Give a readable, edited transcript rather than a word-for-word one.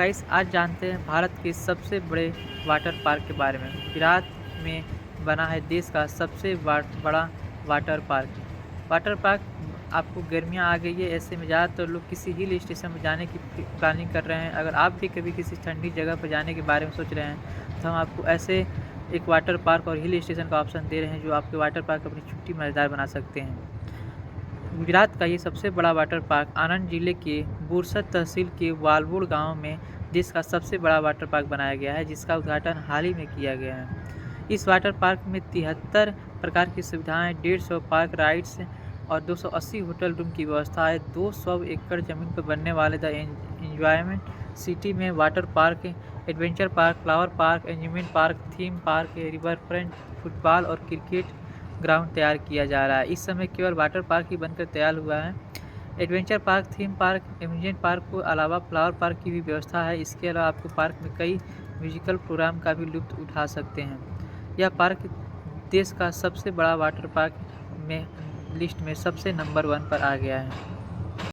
Guys आज जानते हैं भारत के सबसे बड़े वाटर पार्क के बारे में। गुजरात में बना है देश का सबसे बड़ा वाटर पार्क। वाटर पार्क आपको गर्मियां आ गई है, ऐसे में ज़्यादातर लोग किसी हिल स्टेशन पर जाने की प्लानिंग कर रहे हैं। अगर आप भी कभी किसी ठंडी जगह पर जाने के बारे में सोच रहे हैं तो हम आपको ऐसे एक वाटर पार्क और हिल स्टेशन का ऑप्शन दे रहे हैं जो आपके वाटर पार्क अपनी छुट्टी मज़ेदार बना सकते हैं। गुजरात का ये सबसे बड़ा वाटर पार्क आनंद जिले के बोरसद तहसील के वालवोड गांव में देश का सबसे बड़ा वाटर पार्क बनाया गया है, जिसका उद्घाटन हाल ही में किया गया है। इस वाटर पार्क में 73 प्रकार की सुविधाएं, 150 पार्क राइड्स और 280 होटल रूम की व्यवस्था है। 200 एकड़ जमीन पर बनने वाले द एंजॉयमेंट सिटी में water park, adventure park, flower park, enjoyment park, theme park, river front, football और क्रिकेट ग्राउंड तैयार किया जा रहा है। इस समय केवल वाटर पार्क ही बनकर तैयार हुआ है। Adventure park, theme park, amusement park को अलावा फ्लावर पार्क की भी व्यवस्था है। इसके अलावा आपको पार्क में कई म्यूजिकल प्रोग्राम का भी लुत्फ उठा सकते हैं। यह पार्क देश का सबसे बड़ा वाटर पार्क में लिस्ट में सबसे नंबर 1 पर आ गया है।